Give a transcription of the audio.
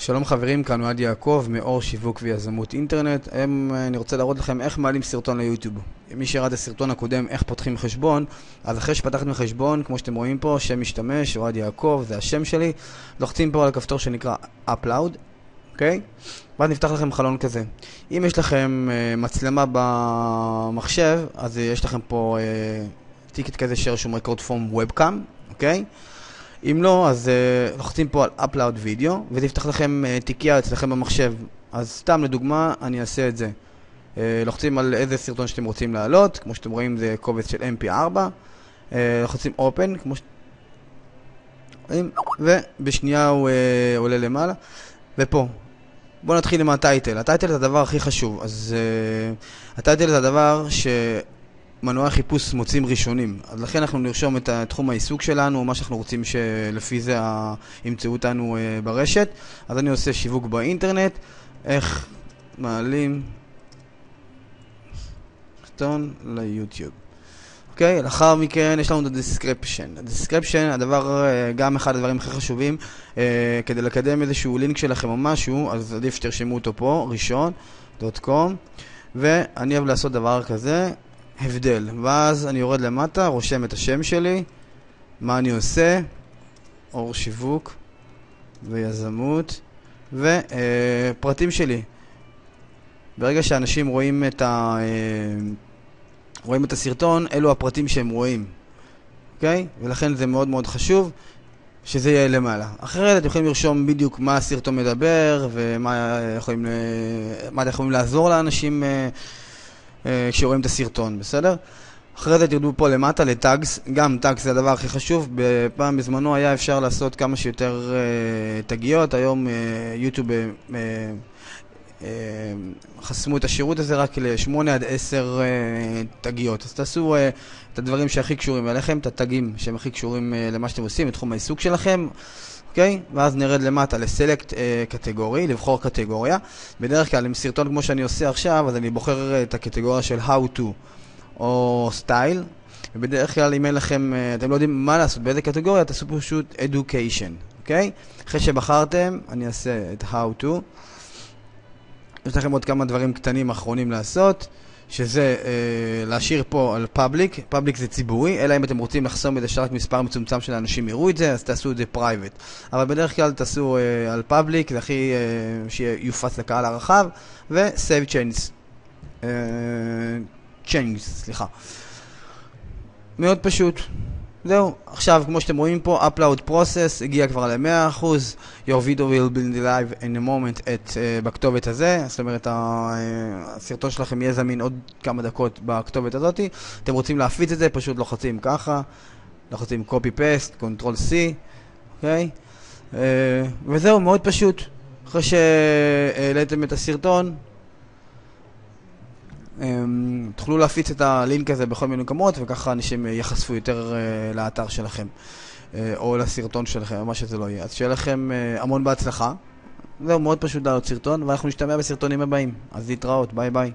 שלום חברים, כאן אוהד יעקב מאור שיווק ויזמות אינטרנט. אני רוצה להראות לכם איך מעלים סרטון ליוטיוב. מי שראה את הסרטון הקודם איך פותחים חשבון, אז אחרי שפתחתם חשבון, כמו שאתם רואים פה, שם משתמש, אוהד יעקב, זה השם שלי. לוחצים פה על הכפתור שנקרא Upload, אוקיי? ואז נפתח לכם חלון כזה. אם יש לכם מצלמה במחשב, אז יש לכם פה טיקט כזה שרשום Record From Webcam, אוקיי? אם לא, אז לוחצים פה על Upload Video, וזה יפתח לכם תיקייה אצלכם במחשב. אז סתם לדוגמה, אני אעשה את זה. לוחצים על איזה סרטון שאתם רוצים להעלות, כמו שאתם רואים זה קובץ של MP4. לוחצים Open, כמו ובשנייה הוא עולה למעלה. ופה, בואו נתחיל עם הטייטל. הטייטל זה הדבר הכי חשוב. אז הטייטל זה הדבר מנועי חיפוש מוצאים ראשונים. אז לכן אנחנו נרשום את תחום העיסוק שלנו, מה שאנחנו רוצים שלפי זה ימצאו אותנו ברשת. אז אני עושה שיווק באינטרנט, איך מעלים סרטון ליוטיוב. אוקיי, לאחר מכן יש לנו את הדיסקריפשן. הדיסקריפשן, גם אחד הדברים הכי חשובים, כדי לקדם איזשהו לינק שלכם או משהו, אז עדיף שתרשמו אותו פה, ראשון.com, ואני אוהב לעשות דבר כזה, הבדל, ואז אני יורד למטה, רושם את השם שלי, מה אני עושה, אור שיווק ויזמות, ופרטים שלי. ברגע שאנשים רואים את הסרטון, אלו הפרטים שהם רואים, אוקיי? ולכן זה מאוד מאוד חשוב שזה יהיה למעלה. אחרת אתם יכולים לרשום בדיוק מה הסרטון מדבר, ומה יכולים לעזור לאנשים כשרואים את הסרטון, בסדר? אחרי זה תרדו פה למטה לטאגס, גם טאגס זה הדבר הכי חשוב. פעם בזמנו היה אפשר לעשות כמה שיותר תגיות, היום יוטיוב חסמו את השירות הזה רק ל8 עד 10 תגיות. אז תעשו את הדברים שהכי קשורים אליכם, את הטגים שהם הכי קשורים למה שאתם עושים, לתחום העיסוק שלכם. אוקיי? ואז נרד למטה לסלקט קטגורי, לבחור קטגוריה. בדרך כלל עם סרטון כמו שאני עושה עכשיו, אז אני בוחר את הקטגוריה של How to או Style. ובדרך כלל אם אין לכם, אתם לא יודעים מה לעשות, באיזה קטגוריה, תעשו פשוט Education. אוקיי? אחרי שבחרתם, אני אעשה את How to. יש לכם עוד כמה דברים קטנים אחרונים לעשות, שזה להשאיר פה על פאבליק. פאבליק זה ציבורי, אלא אם אתם רוצים לחסום את זה שרק מספר מצומצם של האנשים יראו את זה, אז תעשו את זה פרייבט. אבל בדרך כלל תעשו על פאבליק, זה הכי שיופץ לקהל הרחב, ו-save changes, סליחה. מאוד פשוט. זהו, עכשיו כמו שאתם רואים פה, upload process הגיע כבר ל-100%. Your video will be live in a moment בכתובת הזה. זאת אומרת, הסרטון שלכם יהיה זמין עוד כמה דקות בכתובת הזאת. אתם רוצים להפיץ את זה, פשוט לוחצים ככה, לוחצים copy paste, control C, אוקיי? וזהו, מאוד פשוט. אחרי שהעליתם את הסרטון, תוכלו להפיץ את הלינק הזה בכל מיני מקומות, וככה אנשים יחשפו יותר לאתר שלכם או לסרטון שלכם, או מה שזה לא יהיה. אז שיהיה לכם המון בהצלחה. זהו, מאוד פשוט לעלות סרטון, ואנחנו נשתמע בסרטונים הבאים. אז להתראות, ביי ביי.